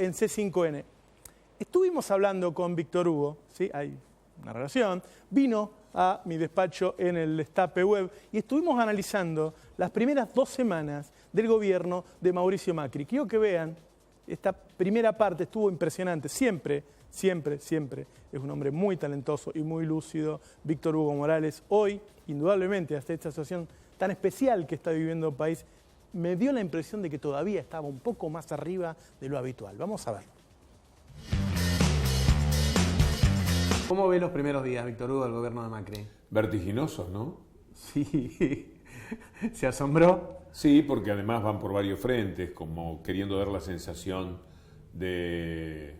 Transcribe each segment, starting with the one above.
en C5N. Estuvimos hablando con Víctor Hugo, ¿sí? Hay una relación, vino a mi despacho en el Destape Web y estuvimos analizando las primeras 2 semanas del gobierno de Mauricio Macri. Quiero que vean, esta primera parte estuvo impresionante, siempre es un hombre muy talentoso y muy lúcido, Víctor Hugo Morales. Hoy, indudablemente, hasta esta situación tan especial que está viviendo el país, me dio la impresión de que todavía estaba un poco más arriba de lo habitual. Vamos a verlo. ¿Cómo ve los primeros días, Víctor Hugo, del gobierno de Macri? Vertiginosos, ¿no? Sí. ¿Se asombró? Sí, porque además van por varios frentes, como queriendo dar la sensación de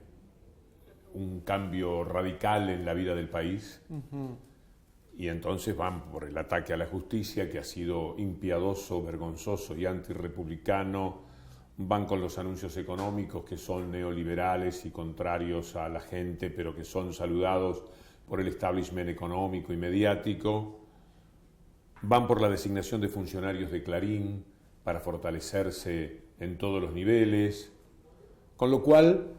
un cambio radical en la vida del país. Y entonces van por el ataque a la justicia, que ha sido impiadoso, vergonzoso y antirrepublicano. Van con los anuncios económicos, que son neoliberales y contrarios a la gente, pero que son saludados por el establishment económico y mediático. Van por la designación de funcionarios de Clarín para fortalecerse en todos los niveles, con lo cual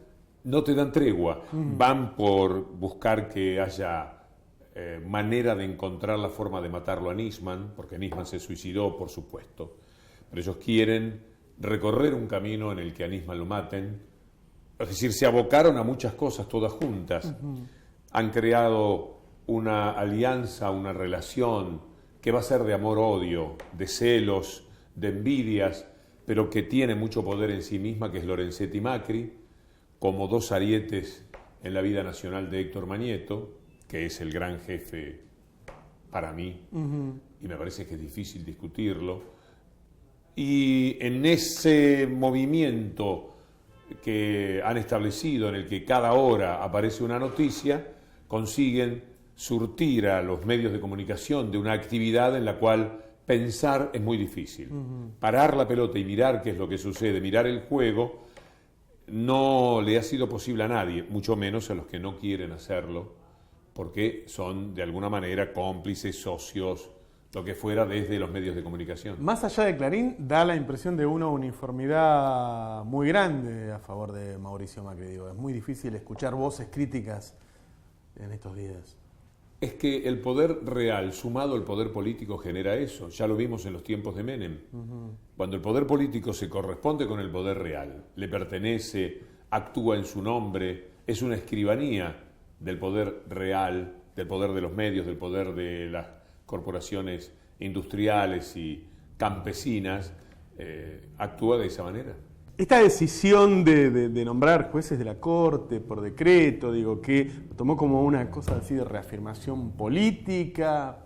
no te dan tregua. Van por buscar que haya manera de encontrar la forma de matarlo a Nisman, porque Nisman se suicidó, por supuesto, pero ellos quieren recorrer un camino en el que a Nisman lo maten. Es decir, se abocaron a muchas cosas todas juntas. Han creado una alianza, una relación que va a ser de amor-odio, de celos, de envidias, pero que tiene mucho poder en sí misma, que es Lorenzetti Macri, como 2 arietes en la vida nacional de Héctor Mañeto, que es el gran jefe para mí, y me parece que es difícil discutirlo. Y en ese movimiento que han establecido, en el que cada hora aparece una noticia, consiguen surtir a los medios de comunicación de una actividad en la cual pensar es muy difícil. Parar la pelota y mirar qué es lo que sucede, mirar el juego, no le ha sido posible a nadie, mucho menos a los que no quieren hacerlo, porque son de alguna manera cómplices, socios, lo que fuera, desde los medios de comunicación. Más allá de Clarín, da la impresión de una uniformidad muy grande a favor de Mauricio Macri. Digo, es muy difícil escuchar voces críticas en estos días. Es que el poder real sumado al poder político genera eso. Ya lo vimos en los tiempos de Menem. Cuando el poder político se corresponde con el poder real, le pertenece, actúa en su nombre, es una escribanía del poder real, del poder de los medios, del poder de las corporaciones industriales y campesinas, actúa de esa manera. Esta decisión de nombrar jueces de la Corte por decreto, digo, que tomó como una cosa así de reafirmación política.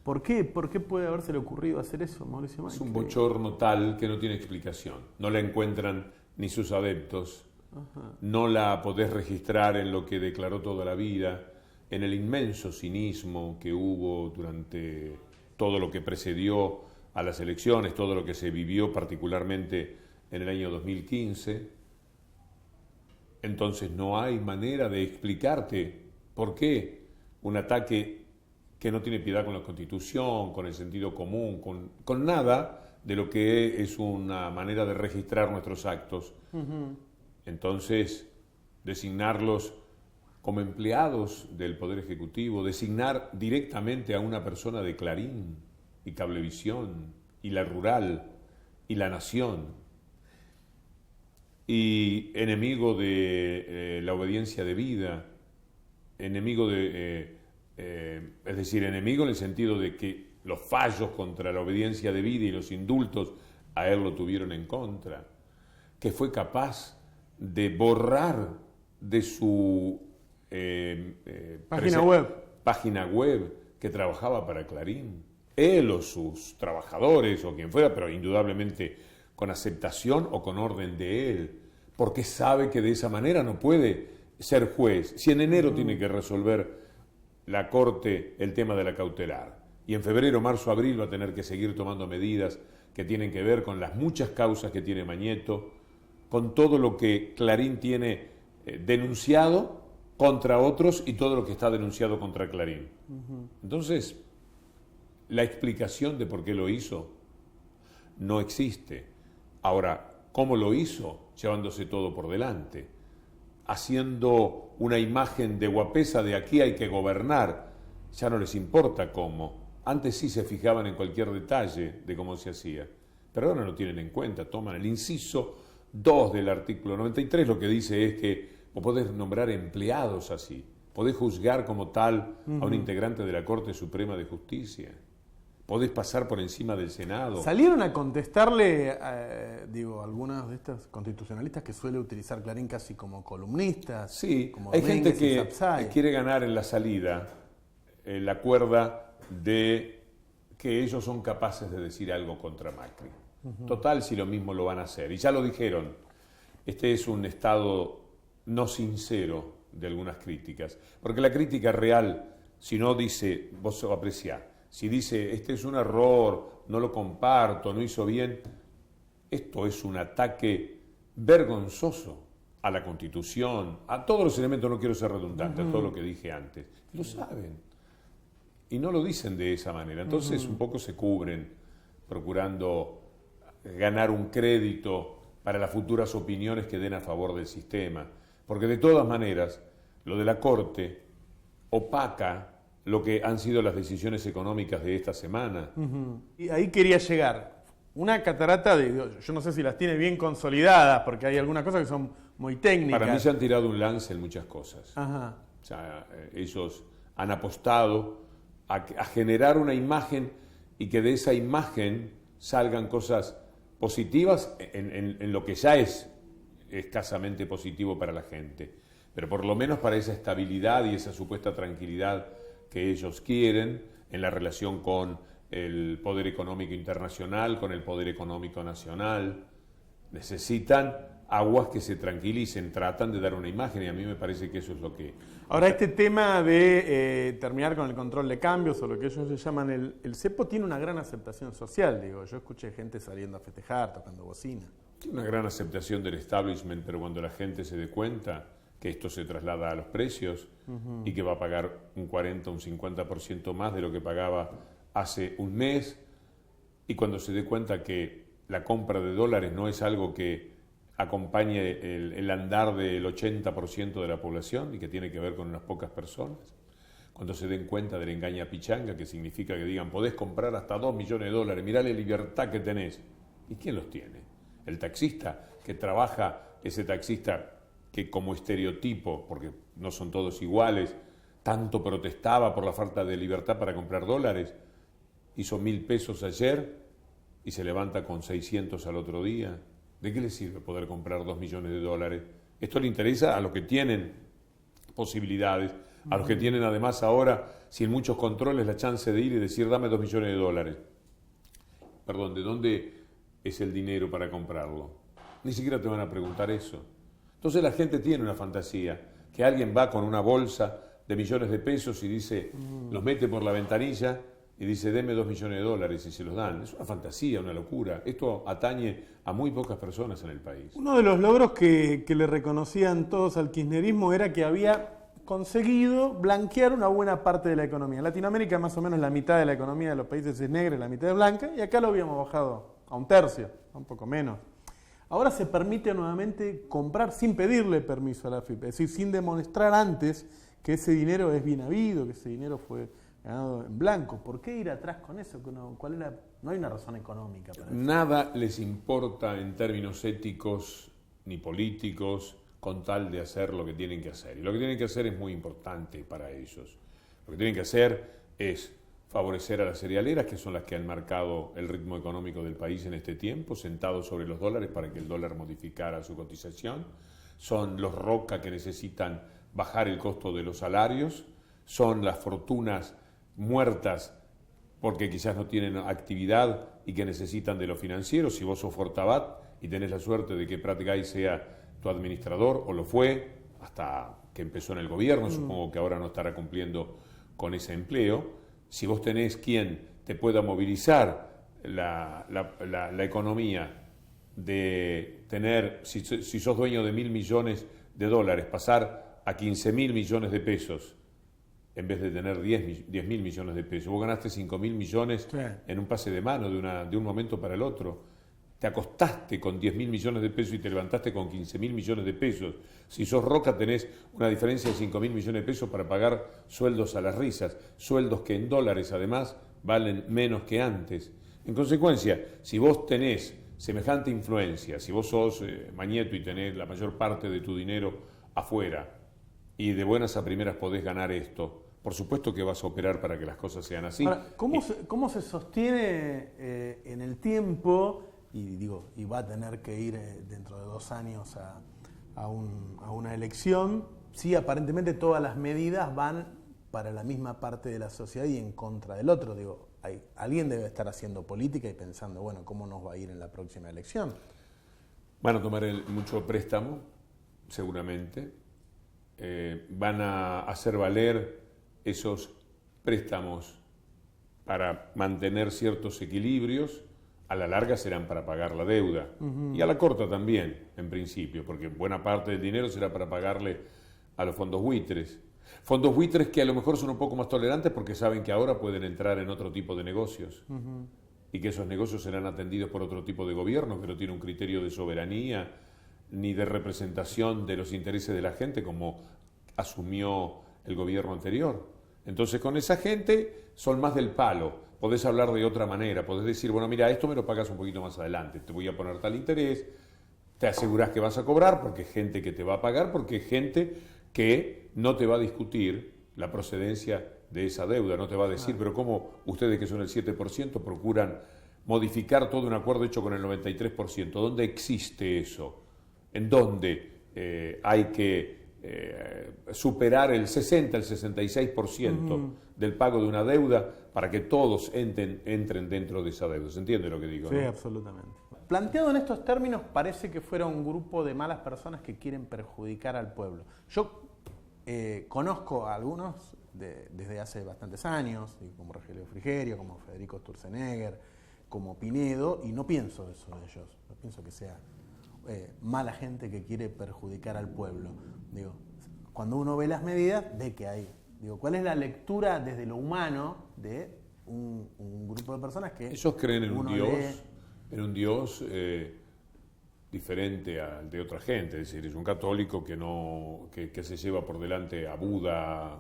¿Por qué? ¿Por qué puede habérsele ocurrido hacer eso, Mauricio Macri? Es un bochorno tal que no tiene explicación. No la encuentran ni sus adeptos. No la podés registrar en lo que declaró toda la vida, en el inmenso cinismo que hubo durante todo lo que precedió a las elecciones, todo lo que se vivió particularmente en el año 2015. Entonces no hay manera de explicarte por qué un ataque que no tiene piedad con la Constitución, con el sentido común, con nada de lo que es una manera de registrar nuestros actos. Entonces, designarlos como empleados del Poder Ejecutivo, designar directamente a una persona de Clarín y Cablevisión y La Rural y La Nación, y enemigo de la obediencia debida, enemigo de, es decir, enemigo en el sentido de que los fallos contra la obediencia debida y los indultos a él lo tuvieron en contra, que fue capaz de borrar de su página web que trabajaba para Clarín, él o sus trabajadores o quien fuera, pero indudablemente con aceptación o con orden de él, porque sabe que de esa manera no puede ser juez. Si en enero tiene que resolver la Corte el tema de la cautelar, y en febrero, marzo, abril va a tener que seguir tomando medidas que tienen que ver con las muchas causas que tiene Mañeto, con todo lo que Clarín tiene denunciado contra otros y todo lo que está denunciado contra Clarín. Entonces, la explicación de por qué lo hizo no existe. Ahora, ¿Cómo lo hizo? Llevándose todo por delante, haciendo una imagen de guapesa de aquí hay que gobernar. Ya no les importa cómo. Antes sí se fijaban en cualquier detalle de cómo se hacía, pero ahora no tienen en cuenta. Toman el inciso 2 del artículo 93, lo que dice es que vos podés nombrar empleados así, podés juzgar como tal a un integrante de la Corte Suprema de Justicia, podés pasar por encima del Senado. Salieron a contestarle, algunas de estas constitucionalistas que suele utilizar Clarín casi como columnistas. Sí, como hay gente Domínguez y que Sapsay. quiere ganar en la salida la cuerda de que ellos son capaces de decir algo contra Macri. Total, si lo mismo lo van a hacer. Y ya lo dijeron, este es un estado no sincero de algunas críticas. Porque la crítica real, si no dice, vos apreciás, si dice, este es un error, no lo comparto, no hizo bien, esto es un ataque vergonzoso a la Constitución, a todos los elementos, no quiero ser redundante, a todo lo que dije antes. Lo saben. Y no lo dicen de esa manera. Entonces un poco se cubren, procurando ganar un crédito para las futuras opiniones que den a favor del sistema. Porque de todas maneras, lo de la Corte opaca lo que han sido las decisiones económicas de esta semana. Y ahí quería llegar. Una catarata yo no sé si las tiene bien consolidadas, porque hay algunas cosas que son muy técnicas. Para mí se han tirado un lance en muchas cosas. Ajá. O sea, ellos han apostado a generar una imagen y que de esa imagen salgan cosas positivas en lo que ya es escasamente positivo para la gente. Pero por lo menos para esa estabilidad y esa supuesta tranquilidad que ellos quieren en la relación con el poder económico internacional, con el poder económico nacional. Necesitan aguas que se tranquilicen, tratan de dar una imagen y a mí me parece que eso es lo que... Ahora, este tema de terminar con el control de cambios, o lo que ellos le llaman el cepo, tiene una gran aceptación social. Digo, yo escuché gente saliendo a festejar, tocando bocina. Tiene una gran aceptación del establishment, pero cuando la gente se dé cuenta que esto se traslada a los precios y que va a pagar un 40, un 50% más de lo que pagaba hace un mes, y cuando se dé cuenta que la compra de dólares no es algo que acompañe el andar del 80% de la población y que tiene que ver con unas pocas personas, cuando se den cuenta de la engaña pichanga, que significa que digan, podés comprar hasta 2 millones de dólares, mirá la libertad que tenés. ¿Y quién los tiene? El taxista que trabaja, ese taxista que como estereotipo, porque no son todos iguales, tanto protestaba por la falta de libertad para comprar dólares, hizo 1.000 pesos ayer y se levanta con 600 al otro día. ¿De qué le sirve poder comprar 2 millones de dólares? Esto le interesa a los que tienen posibilidades, a los que tienen además ahora, sin muchos controles, la chance de ir y decir, dame 2 millones de dólares. Perdón, ¿de dónde es el dinero para comprarlo? Ni siquiera te van a preguntar eso. Entonces la gente tiene una fantasía, que alguien va con una bolsa de millones de pesos y dice, los mete por la ventanilla y dice, deme 2 millones de dólares y se los dan. Es una fantasía, una locura. Esto atañe a muy pocas personas en el país. Uno de los logros que le reconocían todos al kirchnerismo era que había conseguido blanquear una buena parte de la economía. En Latinoamérica más o menos la mitad de la economía de los países es negra y la mitad es blanca, y acá lo habíamos bajado a un tercio, un poco menos. Ahora se permite nuevamente comprar sin pedirle permiso a la AFIP, es decir, sin demostrar antes que ese dinero es bien habido, que ese dinero fue ganado en blanco. ¿Por qué ir atrás con eso? ¿Cuál era? No hay una razón económica para eso. Nada les importa en términos éticos ni políticos con tal de hacer lo que tienen que hacer. Y lo que tienen que hacer es muy importante para ellos. Lo que tienen que hacer es favorecer a las cerealeras, que son las que han marcado el ritmo económico del país en este tiempo, sentados sobre los dólares para que el dólar modificara su cotización. Son los Roca que necesitan bajar el costo de los salarios. Son las fortunas muertas porque quizás no tienen actividad y que necesitan de lo financiero. Si vos sos Fortabat y tenés la suerte de que Prat Gay sea tu administrador, o lo fue hasta que empezó en el gobierno, supongo que ahora no estará cumpliendo con ese empleo. Si vos tenés quien te pueda movilizar la economía, de tener, si sos dueño de 1.000 millones de dólares, pasar a 15.000 millones de pesos, en vez de tener 10.000 millones de pesos. Vos ganaste 5.000 millones en un pase de mano de un momento para el otro. te acostaste con 10.000 millones de pesos y te levantaste con 15.000 millones de pesos. Si sos Roca tenés una diferencia de 5.000 millones de pesos para pagar sueldos a las risas, sueldos que en dólares además valen menos que antes. En consecuencia, si vos tenés semejante influencia, si vos sos Mañeto y tenés la mayor parte de tu dinero afuera y de buenas a primeras podés ganar esto, por supuesto que vas a operar para que las cosas sean así. Ahora, ¿cómo se sostiene en el tiempo? Y va a tener que ir dentro de 2 años a una elección, si aparentemente todas las medidas van para la misma parte de la sociedad y en contra del otro. Alguien debe estar haciendo política y pensando, bueno, ¿cómo nos va a ir en la próxima elección? Van a tomar mucho préstamo, seguramente. Van a hacer valer esos préstamos para mantener ciertos equilibrios. A la larga serán para pagar la deuda. Y a la corta también, en principio, porque buena parte del dinero será para pagarle a los fondos buitres. Fondos buitres que a lo mejor son un poco más tolerantes porque saben que ahora pueden entrar en otro tipo de negocios. Y que esos negocios serán atendidos por otro tipo de gobierno que no tiene un criterio de soberanía ni de representación de los intereses de la gente como asumió el gobierno anterior. Entonces con esa gente son más del palo. Podés hablar de otra manera, podés decir, bueno, mira, esto me lo pagas un poquito más adelante, te voy a poner tal interés, te asegurás que vas a cobrar porque es gente que te va a pagar, porque es gente que no te va a discutir la procedencia de esa deuda, no te va a decir, pero ¿cómo ustedes que son el 7% procuran modificar todo un acuerdo hecho con el 93%? ¿Dónde existe eso? ¿En dónde hay que superar el 60, el 66% del pago de una deuda para que todos entren dentro de esa deuda? ¿Se entiende lo que digo? Sí, ¿no? absolutamente. Planteado en estos términos, parece que fuera un grupo de malas personas que quieren perjudicar al pueblo. Yo conozco a algunos desde hace bastantes años, como Rogelio Frigerio, como Federico Sturzenegger, como Pinedo, y no pienso eso de ellos. No pienso que sea mala gente que quiere perjudicar al pueblo. Cuando uno ve las medidas, ve que hay. ¿Cuál es la lectura desde lo humano de un grupo de personas que ellos creen en un Dios diferente al de otra gente? Es decir, es un católico que se lleva por delante a Buda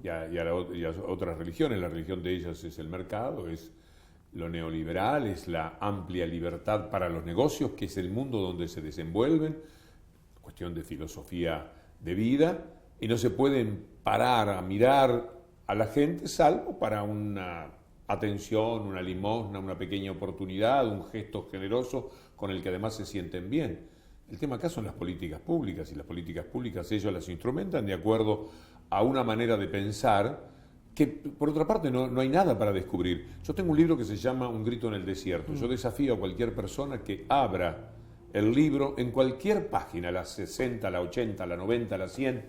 y a otras religiones. La religión de ellas es el mercado, es lo neoliberal, es la amplia libertad para los negocios, que es el mundo donde se desenvuelven, cuestión de filosofía de vida, y no se pueden parar a mirar a la gente salvo para una atención, una limosna, una pequeña oportunidad, un gesto generoso con el que además se sienten bien. El tema acá son las políticas públicas, y las políticas públicas ellos las instrumentan de acuerdo a una manera de pensar que, por otra parte, no hay nada para descubrir. Yo tengo un libro que se llama Un grito en el desierto. Yo desafío a cualquier persona que abra el libro en cualquier página, la 60, la 80, la 90, la 100,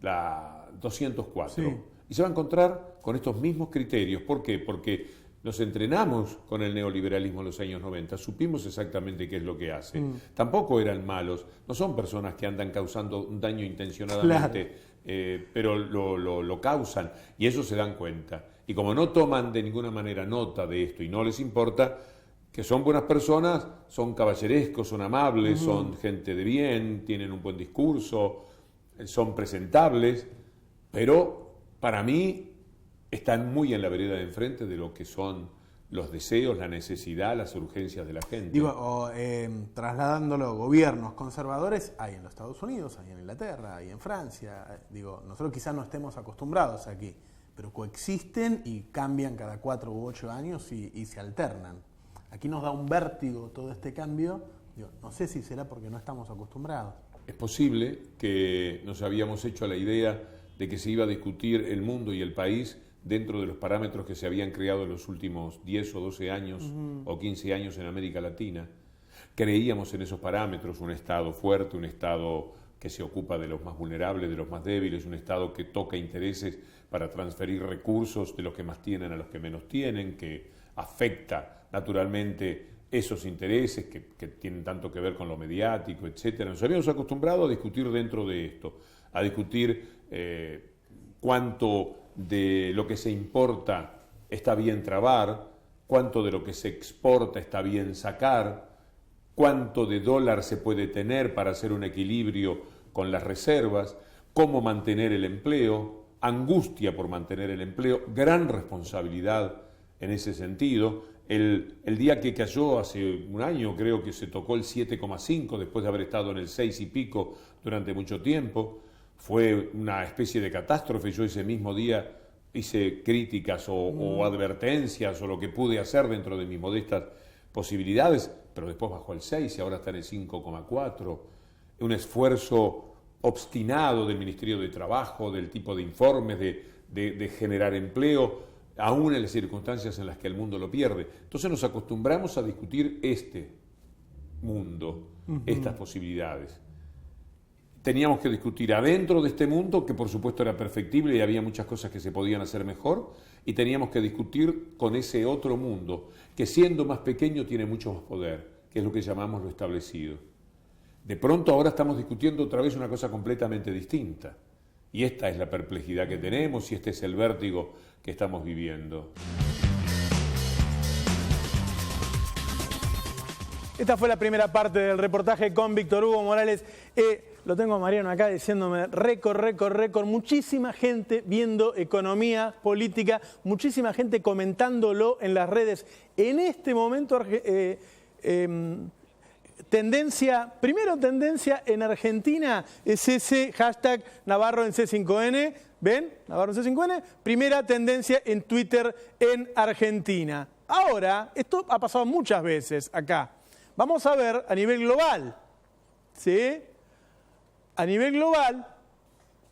la 204. Sí. Y se va a encontrar con estos mismos criterios. ¿Por qué? Porque nos entrenamos con el neoliberalismo en los años 90, supimos exactamente qué es lo que hace. Tampoco eran malos, no son personas que andan causando un daño intencionadamente, claro. Pero lo causan y ellos se dan cuenta. Y como no toman de ninguna manera nota de esto y no les importa, que son buenas personas, son caballerescos, son amables, son gente de bien, tienen un buen discurso, son presentables, pero para mí están muy en la vereda de enfrente de lo que son los deseos, la necesidad, las urgencias de la gente. Trasladándolo a gobiernos conservadores, hay en los Estados Unidos, hay en Inglaterra, hay en Francia. Nosotros quizás no estemos acostumbrados aquí, pero coexisten y cambian cada 4 u 8 años y se alternan. Aquí nos da un vértigo todo este cambio. No sé si será porque no estamos acostumbrados. Es posible que nos habíamos hecho a la idea de que se iba a discutir el mundo y el país dentro de los parámetros que se habían creado en los últimos 10 o 12 años o 15 años en América Latina. Creíamos en esos parámetros, un Estado fuerte, un Estado que se ocupa de los más vulnerables, de los más débiles, un Estado que toca intereses para transferir recursos de los que más tienen a los que menos tienen, que afecta naturalmente esos intereses que tienen tanto que ver con lo mediático, etc. Nos habíamos acostumbrado a discutir dentro de esto, a discutir cuánto de lo que se importa está bien trabar, cuánto de lo que se exporta está bien sacar, cuánto de dólar se puede tener para hacer un equilibrio con las reservas, cómo mantener el empleo, angustia por mantener el empleo, gran responsabilidad en ese sentido. El día que cayó hace un año, creo que se tocó el 7,5 después de haber estado en el 6 y pico durante mucho tiempo. Fue una especie de catástrofe. Yo ese mismo día hice críticas o advertencias o lo que pude hacer dentro de mis modestas posibilidades, pero después bajó al 6 y ahora está en el 5,4. Un esfuerzo obstinado del Ministerio de Trabajo, del tipo de informes, de generar empleo, aún en las circunstancias en las que el mundo lo pierde. Entonces nos acostumbramos a discutir este mundo, estas posibilidades. Teníamos que discutir adentro de este mundo, que por supuesto era perfectible y había muchas cosas que se podían hacer mejor, y teníamos que discutir con ese otro mundo, que siendo más pequeño tiene mucho más poder, que es lo que llamamos lo establecido. De pronto ahora estamos discutiendo otra vez una cosa completamente distinta, y esta es la perplejidad que tenemos y este es el vértigo que estamos viviendo. Esta fue la primera parte del reportaje con Víctor Hugo Morales. Lo tengo a Mariano acá diciéndome récord. Muchísima gente viendo economía, política, muchísima gente comentándolo en las redes. En este momento, tendencia en Argentina es ese hashtag Navarro en C5N. ¿Ven? Navarro en C5N. Primera tendencia en Twitter en Argentina. Ahora, esto ha pasado muchas veces acá. Vamos a ver a nivel global, ¿sí? A nivel global,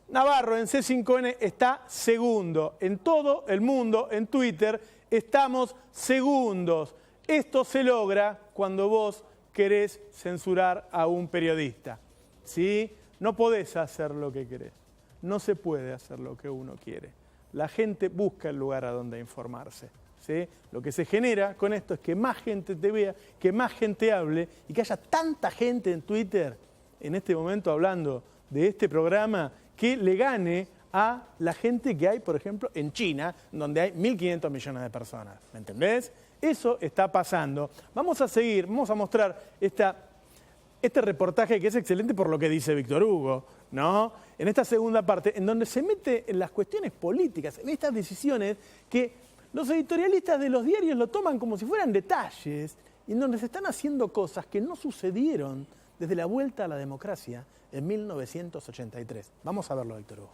Navarro en C5N está segundo. En todo el mundo, en Twitter, estamos segundos. Esto se logra cuando vos querés censurar a un periodista, ¿sí? No podés hacer lo que querés. No se puede hacer lo que uno quiere. La gente busca el lugar a donde informarse. ¿Sí? Lo que se genera con esto es que más gente te vea, que más gente hable y que haya tanta gente en Twitter en este momento hablando de este programa que le gane a la gente que hay, por ejemplo, en China, donde hay 1.500 millones de personas. ¿Me entendés? Eso está pasando. Vamos a seguir, vamos a mostrar este reportaje que es excelente por lo que dice Víctor Hugo, ¿no? En esta segunda parte, en donde se mete en las cuestiones políticas, en estas decisiones que los editorialistas de los diarios lo toman como si fueran detalles, y en donde se están haciendo cosas que no sucedieron desde la vuelta a la democracia en 1983. Vamos a verlo, Víctor Hugo.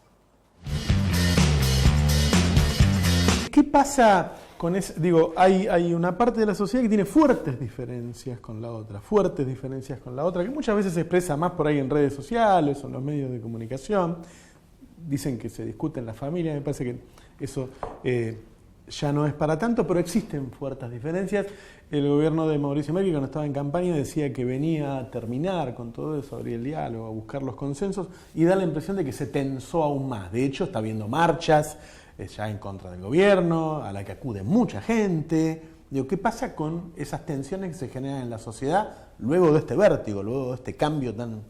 ¿Qué pasa con eso? Digo, hay una parte de la sociedad que tiene fuertes diferencias con la otra, que muchas veces se expresa más por ahí en redes sociales o en los medios de comunicación. Dicen que se discute en la familia, me parece que eso ya no es para tanto, pero existen fuertes diferencias. El gobierno de Mauricio Macri, cuando estaba en campaña, decía que venía a terminar con todo eso, abrir el diálogo, a buscar los consensos, y da la impresión de que se tensó aún más. De hecho, está habiendo marchas ya en contra del gobierno, a la que acude mucha gente. Digo, ¿qué pasa con esas tensiones que se generan en la sociedad luego de este vértigo, luego de este cambio tan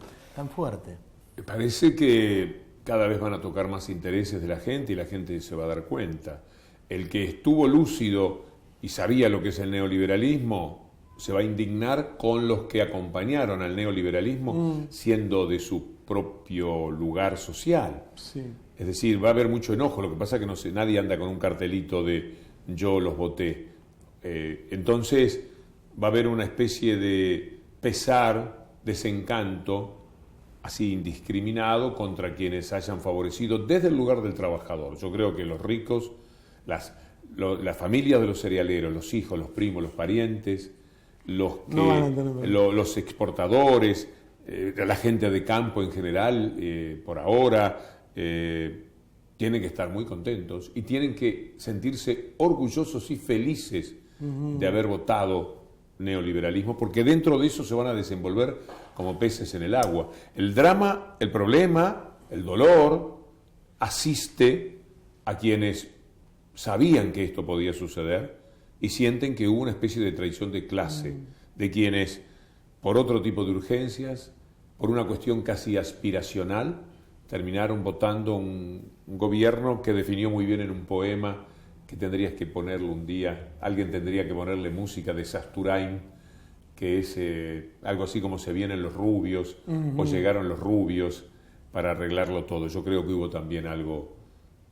fuerte? Me parece que cada vez van a tocar más intereses de la gente y la gente se va a dar cuenta. El que estuvo lúcido y sabía lo que es el neoliberalismo se va a indignar con los que acompañaron al neoliberalismo siendo de su propio lugar social. Sí. Es decir, va a haber mucho enojo. Lo que pasa es que no sé, nadie anda con un cartelito de yo los voté. Entonces va a haber una especie de pesar, desencanto, así indiscriminado contra quienes hayan favorecido desde el lugar del trabajador. Yo creo que los ricos, las familias de los cerealeros, los hijos, los primos, los parientes, los exportadores, la gente de campo en general, por ahora, tienen que estar muy contentos y tienen que sentirse orgullosos y felices de haber votado neoliberalismo, porque dentro de eso se van a desenvolver como peces en el agua. El drama, el problema, el dolor, asiste a quienes sabían que esto podía suceder y sienten que hubo una especie de traición de clase, de quienes, por otro tipo de urgencias, por una cuestión casi aspiracional, terminaron votando un gobierno que definió muy bien en un poema que tendrías que ponerle un día, alguien tendría que ponerle música de Sasturain, que es algo así como se vienen los rubios o llegaron los rubios para arreglarlo todo. Yo creo que hubo también algo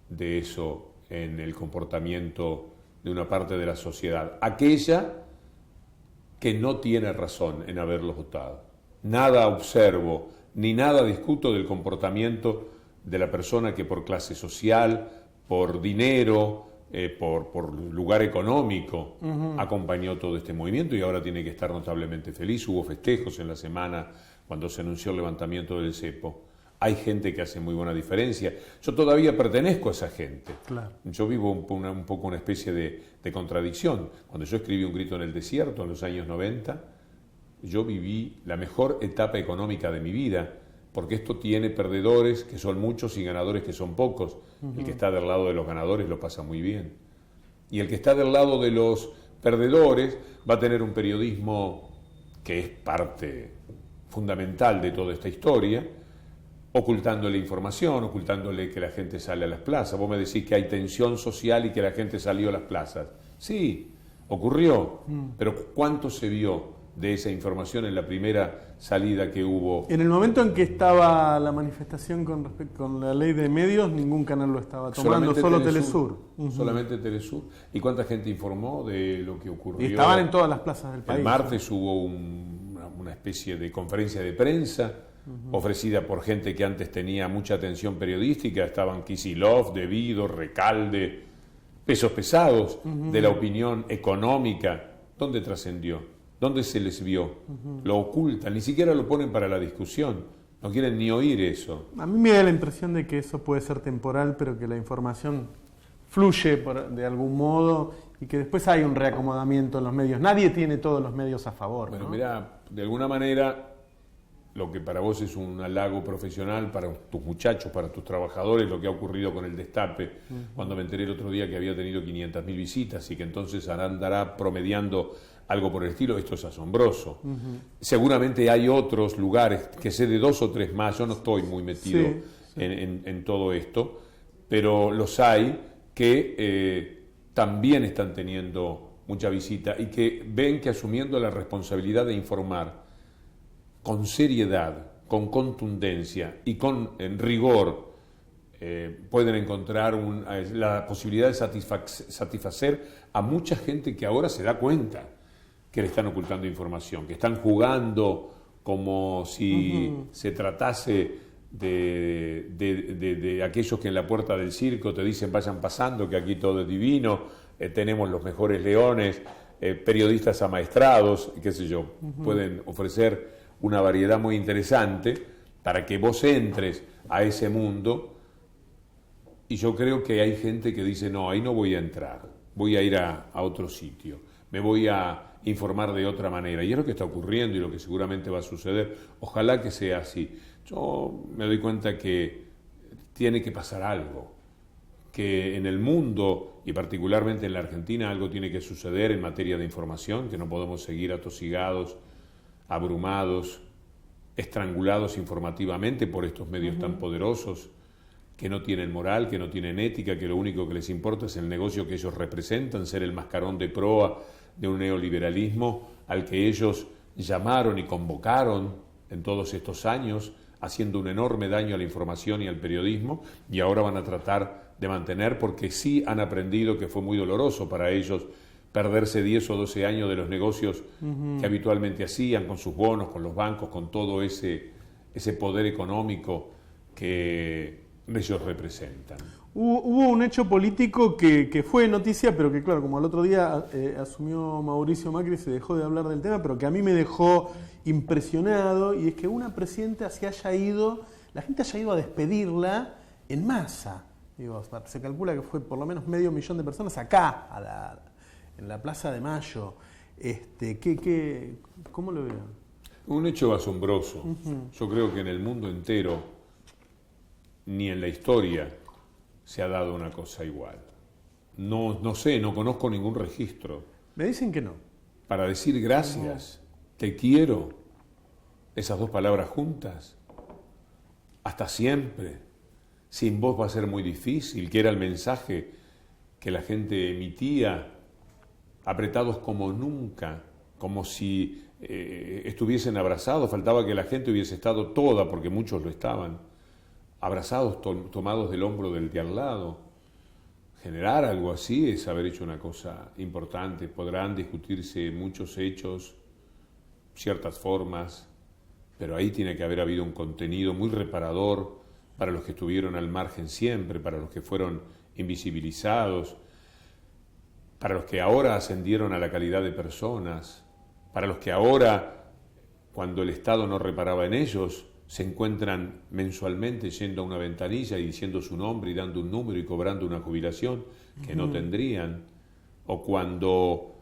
de eso en el comportamiento de una parte de la sociedad, aquella que no tiene razón en haberlos votado. Nada observo ni nada discuto del comportamiento de la persona que por clase social, por dinero, por lugar económico, acompañó todo este movimiento y ahora tiene que estar notablemente feliz. Hubo festejos en la semana cuando se anunció el levantamiento del cepo. Hay gente que hace muy buena diferencia. Yo todavía pertenezco a esa gente. Claro. Yo vivo un poco una especie de contradicción. Cuando yo escribí Un grito en el desierto en los años 90, yo viví la mejor etapa económica de mi vida, porque esto tiene perdedores que son muchos y ganadores que son pocos. El que está del lado de los ganadores lo pasa muy bien. Y el que está del lado de los perdedores va a tener un periodismo que es parte fundamental de toda esta historia, ocultándole información, ocultándole que la gente sale a las plazas. Vos me decís que hay tensión social y que la gente salió a las plazas. Sí, ocurrió, pero ¿cuánto se vio de esa información en la primera salida que hubo? En el momento en que estaba la manifestación con la ley de medios, ningún canal lo estaba tomando, solo Telesur. Solamente Telesur. ¿Y cuánta gente informó de lo que ocurrió? Y estaban en todas las plazas del país. El martes hubo una especie de conferencia de prensa ofrecida por gente que antes tenía mucha atención periodística. Estaban Kicillof, Devido, Recalde, pesos pesados de la opinión económica. ¿Dónde trascendió? ¿Dónde se les vio? Lo ocultan, ni siquiera lo ponen para la discusión. No quieren ni oír eso. A mí me da la impresión de que eso puede ser temporal, pero que la información fluye de algún modo y que después hay un reacomodamiento en los medios. Nadie tiene todos los medios a favor. Bueno, ¿no? mirá, de alguna manera, lo que para vos es un halago profesional, para tus muchachos, para tus trabajadores, lo que ha ocurrido con el Destape, cuando me enteré el otro día que había tenido 500.000 visitas y que entonces andará promediando algo por el estilo, esto es asombroso. Seguramente hay otros lugares, que sé de 2 o 3 más, yo no estoy muy metido en todo esto, pero los hay que también están teniendo mucha visita y que ven que asumiendo la responsabilidad de informar con seriedad, con contundencia y con rigor, pueden encontrar la posibilidad de satisfacer a mucha gente que ahora se da cuenta que le están ocultando información, que están jugando como si se tratase de aquellos que en la puerta del circo te dicen vayan pasando, que aquí todo es divino, tenemos los mejores leones, periodistas amaestrados, qué sé yo, pueden ofrecer una variedad muy interesante para que vos entres a ese mundo. Y yo creo que hay gente que dice, no, ahí no voy a entrar, voy a ir a otro sitio, me voy a informar de otra manera. Y es lo que está ocurriendo y lo que seguramente va a suceder. Ojalá que sea así. Yo me doy cuenta que tiene que pasar algo, que en el mundo y particularmente en la Argentina algo tiene que suceder en materia de información, que no podemos seguir atosigados, abrumados, estrangulados informativamente por estos medios tan poderosos que no tienen moral, que no tienen ética, que lo único que les importa es el negocio que ellos representan, ser el mascarón de proa de un neoliberalismo al que ellos llamaron y convocaron en todos estos años, haciendo un enorme daño a la información y al periodismo, y ahora van a tratar de mantener, porque sí han aprendido que fue muy doloroso para ellos perderse 10 o 12 años de los negocios que habitualmente hacían, con sus bonos, con los bancos, con todo ese poder económico que ellos representan. Hubo un hecho político que fue noticia, pero que claro, como al otro día asumió Mauricio Macri, se dejó de hablar del tema, pero que a mí me dejó impresionado, y es que una presidenta la gente haya ido a despedirla en masa. Digo, se calcula que fue por lo menos 500.000 de personas acá, en la Plaza de Mayo. ¿Cómo lo veo? Un hecho asombroso. Yo creo que en el mundo entero, ni en la historia, se ha dado una cosa igual. No sé, no conozco ningún registro. Me dicen que no. Para decir gracias, te quiero, esas dos palabras juntas, hasta siempre, sin vos va a ser muy difícil, que era el mensaje que la gente emitía, apretados como nunca, como si estuviesen abrazados, faltaba que la gente hubiese estado toda, porque muchos lo estaban, abrazados, tomados del hombro del de al lado. Generar algo así es haber hecho una cosa importante. Podrán discutirse muchos hechos, ciertas formas, pero ahí tiene que haber habido un contenido muy reparador para los que estuvieron al margen siempre, para los que fueron invisibilizados, para los que ahora ascendieron a la calidad de personas, para los que ahora, cuando el Estado no reparaba en ellos, se encuentran mensualmente yendo a una ventanilla y diciendo su nombre y dando un número y cobrando una jubilación que no tendrían, o cuando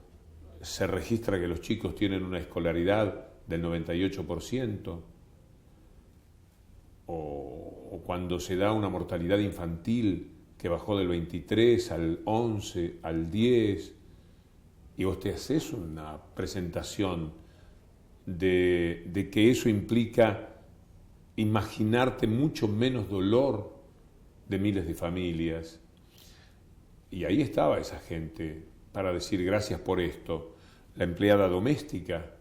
se registra que los chicos tienen una escolaridad del 98%, o cuando se da una mortalidad infantil que bajó del 23 al 11, al 10, y vos te haces una presentación de que eso implica imaginarte mucho menos dolor de miles de familias. Y ahí estaba esa gente para decir gracias por esto. La empleada doméstica,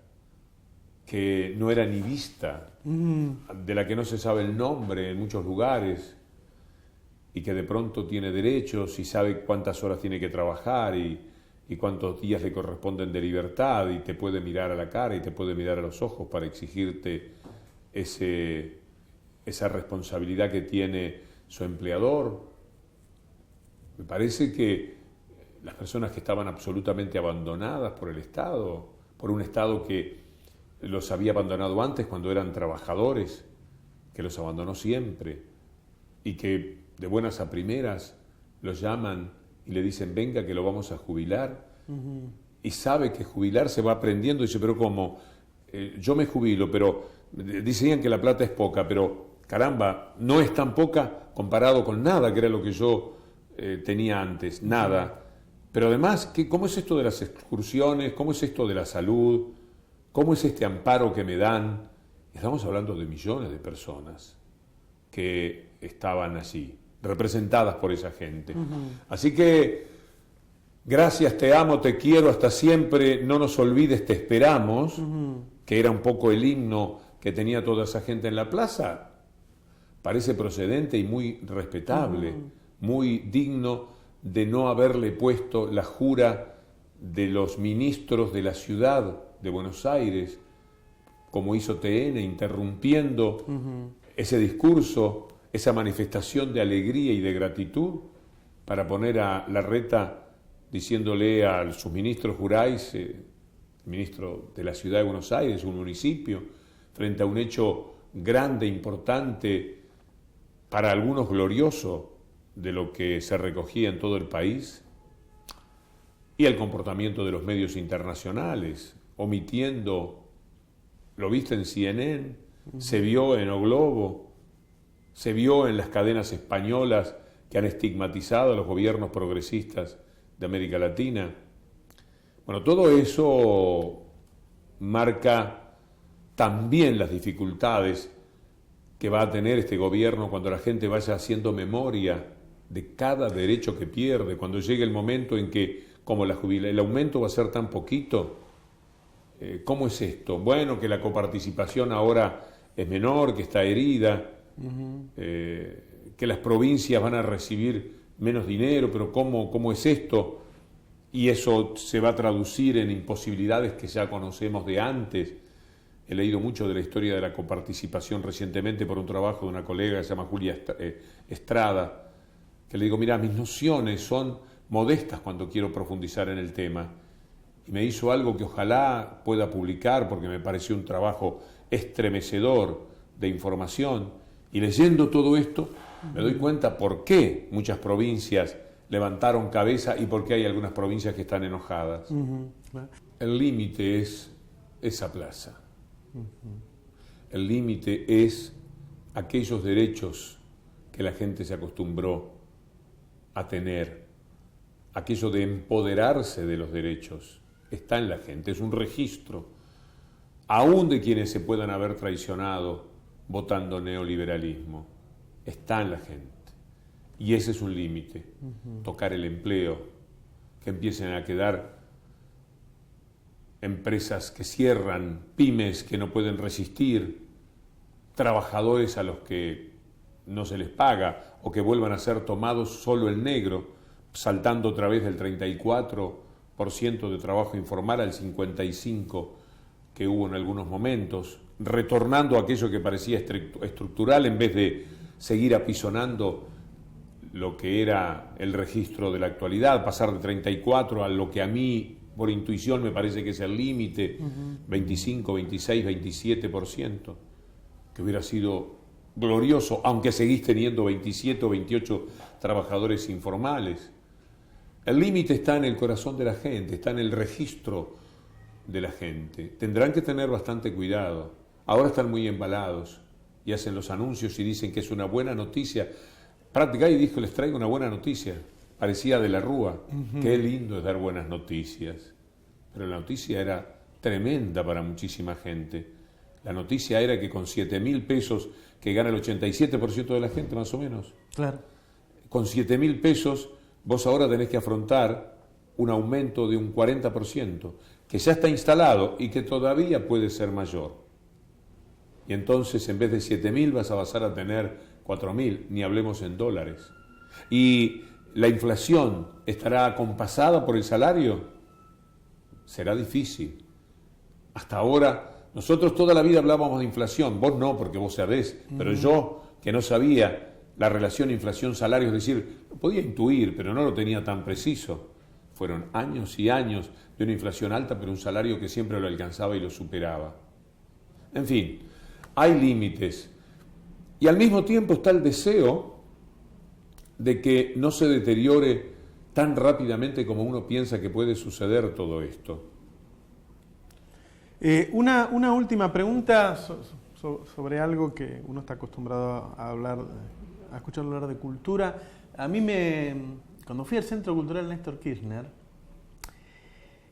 que no era ni vista, de la que no se sabe el nombre en muchos lugares, y que de pronto tiene derechos y sabe cuántas horas tiene que trabajar y cuántos días le corresponden de libertad, y te puede mirar a la cara y te puede mirar a los ojos para exigirte esa responsabilidad que tiene su empleador. Me parece que las personas que estaban absolutamente abandonadas por el Estado, por un Estado que los había abandonado antes cuando eran trabajadores, que los abandonó siempre, y que de buenas a primeras los llaman y le dicen venga que lo vamos a jubilar, y sabe que jubilar se va aprendiendo, y dice pero ¿cómo? Yo me jubilo, pero decían que la plata es poca, pero caramba, no es tan poca comparado con nada, que era lo que yo tenía antes, nada. Pero además, ¿cómo es esto de las excursiones? ¿Cómo es esto de la salud? ¿Cómo es este amparo que me dan? Estamos hablando de millones de personas que estaban allí, representadas por esa gente. Así que, gracias, te amo, te quiero, hasta siempre, no nos olvides, te esperamos, que era un poco el himno que tenía toda esa gente en la plaza. Parece procedente y muy respetable, muy digno de no haberle puesto la jura de los ministros de la ciudad de Buenos Aires, como hizo TN, interrumpiendo ese discurso, esa manifestación de alegría y de gratitud, para poner a Larreta diciéndole a sus ministros juráis, ministro de la ciudad de Buenos Aires, un municipio, frente a un hecho grande, importante, para algunos glorioso, de lo que se recogía en todo el país, y el comportamiento de los medios internacionales, omitiendo, lo viste en CNN, se vio en O Globo, se vio en las cadenas españolas que han estigmatizado a los gobiernos progresistas de América Latina. Bueno, todo eso marca también las dificultades que va a tener este gobierno cuando la gente vaya haciendo memoria de cada derecho que pierde, cuando llegue el momento en que, como el aumento va a ser tan poquito, ¿cómo es esto? Bueno, que la coparticipación ahora es menor, que está herida, que las provincias van a recibir menos dinero, pero ¿cómo es esto? Y eso se va a traducir en imposibilidades que ya conocemos de antes. He leído mucho de la historia de la coparticipación recientemente por un trabajo de una colega que se llama Julia Estrada, que le digo, mira, mis nociones son modestas cuando quiero profundizar en el tema. Y me hizo algo que ojalá pueda publicar porque me pareció un trabajo estremecedor de información. Y leyendo todo esto me doy cuenta por qué muchas provincias levantaron cabeza y por qué hay algunas provincias que están enojadas. El límite es esa plaza. El límite es aquellos derechos que la gente se acostumbró a tener, aquello de empoderarse de los derechos, está en la gente, es un registro, aún de quienes se puedan haber traicionado votando neoliberalismo, está en la gente. Y ese es un límite, tocar el empleo, que empiecen a quedar empresas que cierran, pymes que no pueden resistir, trabajadores a los que no se les paga o que vuelvan a ser tomados solo el negro, saltando otra vez del 34% de trabajo informal al 55% que hubo en algunos momentos, retornando a aquello que parecía estructural en vez de seguir apisonando lo que era el registro de la actualidad, pasar de 34 a lo que a mí, por intuición, me parece que es el límite, 25, 26, 27%, que hubiera sido glorioso, aunque seguís teniendo 27 o 28 trabajadores informales. El límite está en el corazón de la gente, está en el registro de la gente. Tendrán que tener bastante cuidado. Ahora están muy embalados y hacen los anuncios y dicen que es una buena noticia. Práctica y dijo, les traigo una buena noticia. Parecía de la Rúa. Qué lindo es dar buenas noticias. Pero la noticia era tremenda para muchísima gente. La noticia era que con 7.000 pesos, que gana el 87% de la gente más o menos, Claro. con 7.000 pesos vos ahora tenés que afrontar un aumento de un 40%, que ya está instalado y que todavía puede ser mayor. Y entonces en vez de 7.000 vas a pasar a tener 4.000, ni hablemos en dólares. ¿Y la inflación estará acompasada por el salario? Será difícil. Hasta ahora, nosotros toda la vida hablábamos de inflación, vos no, porque vos sabés, pero yo, que no sabía la relación inflación-salario, es decir, lo podía intuir, pero no lo tenía tan preciso. Fueron años y años de una inflación alta, pero un salario que siempre lo alcanzaba y lo superaba. En fin, hay límites. Y al mismo tiempo está el deseo de que no se deteriore tan rápidamente como uno piensa que puede suceder todo esto. Una última pregunta sobre algo que uno está acostumbrado a hablar, a escuchar hablar de cultura. A mí cuando fui al Centro Cultural Néstor Kirchner,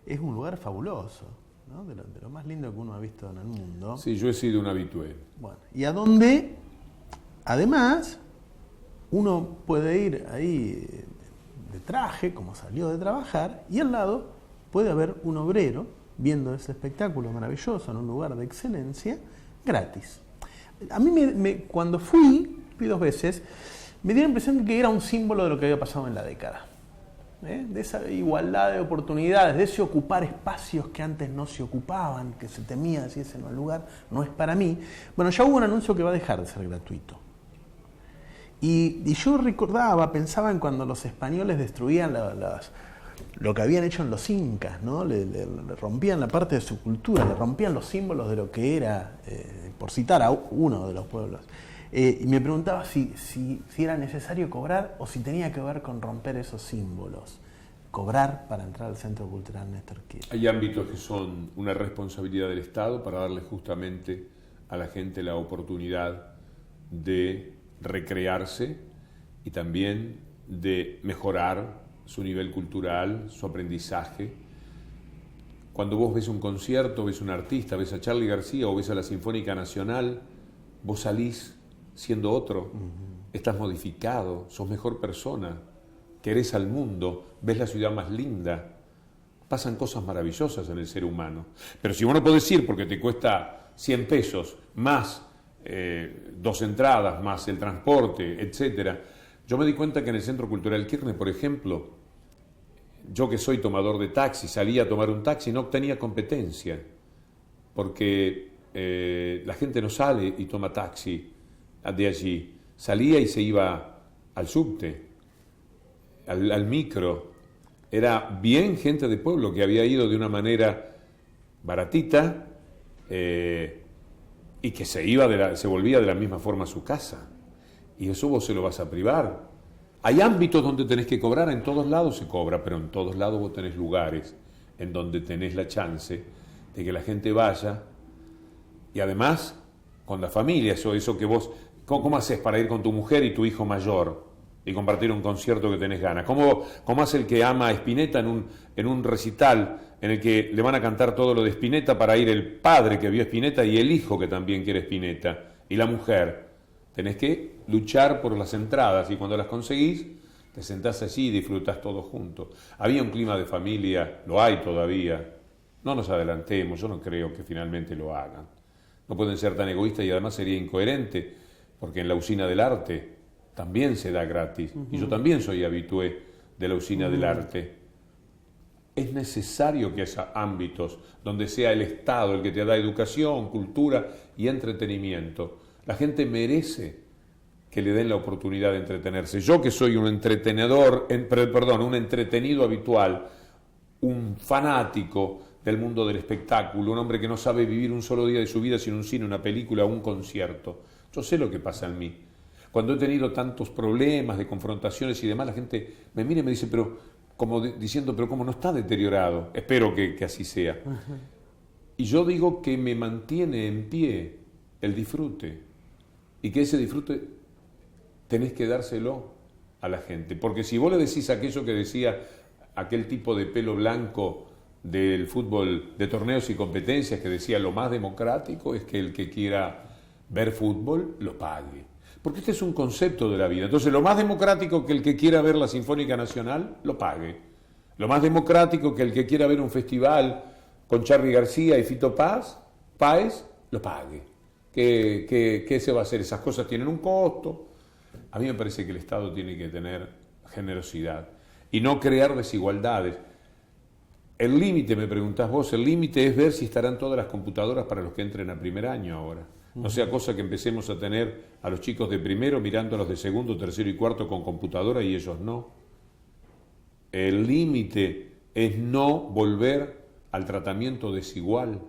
es un lugar fabuloso, ¿no? De lo más lindo que uno ha visto en el mundo. Sí, yo he sido un habitué. Bueno, y a donde, además, uno puede ir ahí de traje, como salió de trabajar, y al lado puede haber un obrero viendo ese espectáculo maravilloso en un lugar de excelencia, gratis. A mí cuando fui 2 veces, me dio la impresión de que era un símbolo de lo que había pasado en la década. De esa igualdad de oportunidades, de ese ocupar espacios que antes no se ocupaban, que se temía si ese no es el lugar, no es para mí. Bueno, ya hubo un anuncio que va a dejar de ser gratuito. Y yo pensaba en cuando los españoles destruían lo que habían hecho en los incas, ¿no? Le rompían la parte de su cultura, le rompían los símbolos de lo que era, por citar a uno de los pueblos. Y me preguntaba si era necesario cobrar o si tenía que ver con romper esos símbolos. Cobrar para entrar al Centro Cultural Néstor Kirchner. Hay ámbitos que son una responsabilidad del Estado para darle justamente a la gente la oportunidad de recrearse y también de mejorar su nivel cultural, su aprendizaje. Cuando vos ves un concierto, ves un artista, ves a Charly García o ves a la Sinfónica Nacional, vos salís siendo otro, estás modificado, sos mejor persona, querés al mundo, ves la ciudad más linda, pasan cosas maravillosas en el ser humano. Pero si vos no podés ir porque te cuesta 100 pesos, más 2 entradas, más el transporte, etc. Yo me di cuenta que en el Centro Cultural Kirchner, por ejemplo, yo que soy tomador de taxi, salía a tomar un taxi, no tenía competencia, porque la gente no sale y toma taxi de allí, salía y se iba al subte, al micro. Era bien gente de pueblo que había ido de una manera baratita y que se volvía de la misma forma a su casa. Y eso vos se lo vas a privar. Hay ámbitos donde tenés que cobrar, en todos lados se cobra, pero en todos lados vos tenés lugares en donde tenés la chance de que la gente vaya. Y además, con la familia, eso que vos... ¿Cómo haces para ir con tu mujer y tu hijo mayor y compartir un concierto que tenés ganas? ¿Cómo hace el que ama a Spinetta en un recital en el que le van a cantar todo lo de Spinetta para ir el padre que vio Spinetta y el hijo que también quiere Spinetta y la mujer? Tenés que luchar por las entradas y cuando las conseguís te sentás allí y disfrutás todos juntos. Había un clima de familia, lo hay todavía, No nos adelantemos, yo no creo que finalmente lo hagan. No pueden ser tan egoístas y además sería incoherente, porque en la usina del arte también se da gratis. Y yo también soy habitué de la usina del arte. Es necesario que haya ámbitos donde sea el Estado el que te da educación, cultura y entretenimiento. La gente merece que le den la oportunidad de entretenerse. Yo que soy un entretenedor, un entretenido habitual, un fanático del mundo del espectáculo, un hombre que no sabe vivir un solo día de su vida sin un cine, una película o un concierto. Yo sé lo que pasa en mí. Cuando he tenido tantos problemas de confrontaciones y demás, la gente me mira y me dice, pero como diciendo, pero como no está deteriorado. Espero que así sea. Y yo digo que me mantiene en pie el disfrute y que ese disfrute tenés que dárselo a la gente. Porque si vos le decís aquello que decía aquel tipo de pelo blanco del fútbol de torneos y competencias, que decía lo más democrático es que el que quiera ver fútbol lo pague. Porque este es un concepto de la vida. Entonces, lo más democrático que el que quiera ver la Sinfónica Nacional, lo pague. Lo más democrático que el que quiera ver un festival con Charly García y Fito Páez, lo pague. ¿Qué se va a hacer? Esas cosas tienen un costo. A mí me parece que el Estado tiene que tener generosidad y no crear desigualdades. El límite, me preguntás vos, el límite es ver si estarán todas las computadoras para los que entren a primer año ahora. No sea cosa que empecemos a tener a los chicos de primero mirando a los de segundo, tercero y cuarto con computadora y ellos no. El límite es no volver al tratamiento desigual.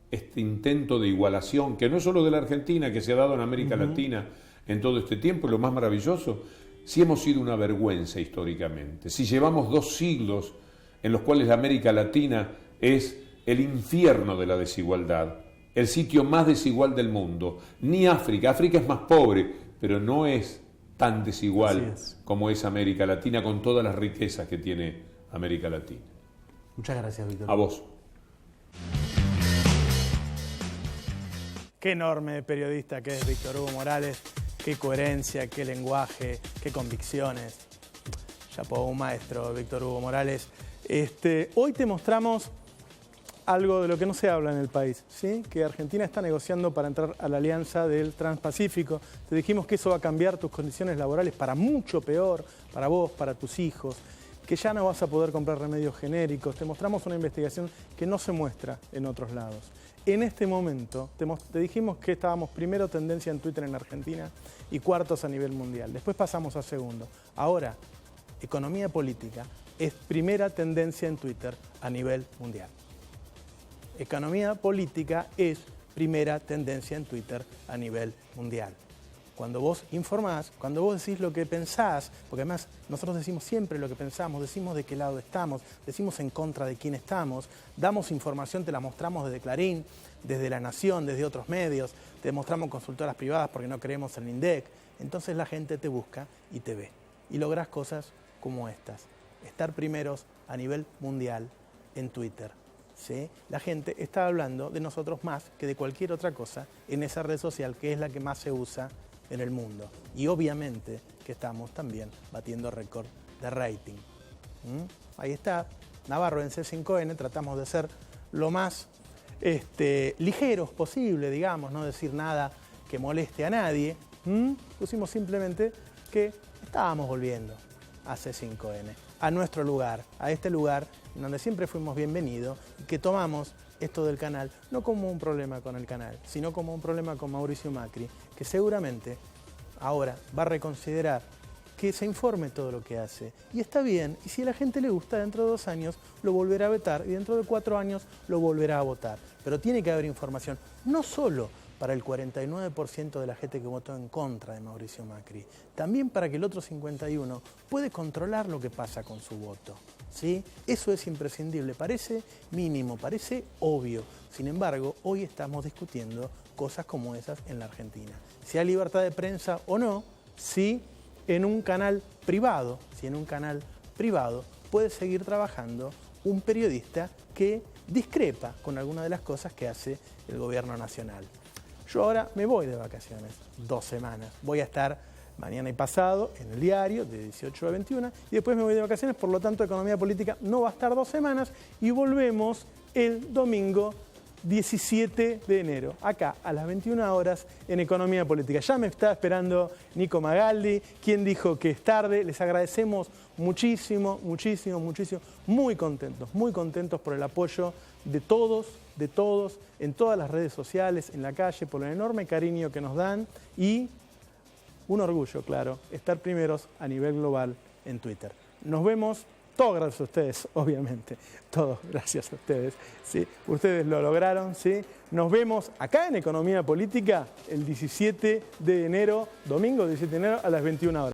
Este intento de igualación, que no es solo de la Argentina, que se ha dado en América Latina en todo este tiempo, y lo más maravilloso, si hemos sido una vergüenza históricamente, si llevamos 2 siglos en los cuales la América Latina es el infierno de la desigualdad, el sitio más desigual del mundo. Ni África es más pobre, pero no es tan desigual como es América Latina, con todas las riquezas que tiene América Latina. Muchas gracias, Víctor. A vos. Qué enorme periodista que es Víctor Hugo Morales, qué coherencia, qué lenguaje, qué convicciones. Chapó, un maestro, Víctor Hugo Morales. Hoy te mostramos algo de lo que no se habla en el país, ¿sí? Que Argentina está negociando para entrar a la alianza del Transpacífico. Te dijimos que eso va a cambiar tus condiciones laborales para mucho peor, para vos, para tus hijos, que ya no vas a poder comprar remedios genéricos. Te mostramos una investigación que no se muestra en otros lados. En este momento te dijimos que estábamos primero tendencia en Twitter en Argentina y cuartos a nivel mundial. Después pasamos a segundo. Ahora, economía política es primera tendencia en Twitter a nivel mundial. Economía política es primera tendencia en Twitter a nivel mundial. Cuando vos informás, cuando vos decís lo que pensás, porque además nosotros decimos siempre lo que pensamos, decimos de qué lado estamos, decimos en contra de quién estamos, damos información, te la mostramos desde Clarín, desde La Nación, desde otros medios, te mostramos consultoras privadas porque no creemos en el INDEC, entonces la gente te busca y te ve. Y lográs cosas como estas, estar primeros a nivel mundial en Twitter. ¿Sí? La gente está hablando de nosotros más que de cualquier otra cosa en esa red social que es la que más se usa en el mundo. Y obviamente que estamos también batiendo récord de rating. Ahí está, Navarro en C5N, tratamos de ser lo más ligeros posible, digamos, no decir nada que moleste a nadie. Pusimos simplemente que estábamos volviendo a C5N, a nuestro lugar, a este lugar en donde siempre fuimos bienvenidos y que tomamos esto del canal no como un problema con el canal, sino como un problema con Mauricio Macri, que seguramente ahora va a reconsiderar que se informe todo lo que hace. Y está bien, y si a la gente le gusta, dentro de 2 años lo volverá a vetar y dentro de 4 años lo volverá a votar. Pero tiene que haber información, no solo para el 49% de la gente que votó en contra de Mauricio Macri, también para que el otro 51% puede controlar lo que pasa con su voto. ¿Sí? Eso es imprescindible, parece mínimo, parece obvio. Sin embargo, hoy estamos discutiendo cosas como esas en la Argentina. Si hay libertad de prensa o no, si en un canal privado, puede seguir trabajando un periodista que discrepa con alguna de las cosas que hace el gobierno nacional. Yo ahora me voy de vacaciones, 2 semanas. Voy a estar mañana y pasado en el diario de 18 a 21 y después me voy de vacaciones, por lo tanto Economía Política no va a estar 2 semanas y volvemos el domingo 17 de enero, acá a las 21 horas en Economía Política. Ya me está esperando Nico Magaldi, quien dijo que es tarde. Les agradecemos muchísimo, muchísimo, muchísimo. Muy contentos por el apoyo de todos, en todas las redes sociales, en la calle, por el enorme cariño que nos dan y un orgullo, claro, estar primeros a nivel global en Twitter. Nos vemos. Todo gracias a ustedes, obviamente. Todo gracias a ustedes. ¿Sí? Ustedes lo lograron. ¿Sí? Nos vemos acá en Economía Política el 17 de enero, domingo 17 de enero a las 21 horas.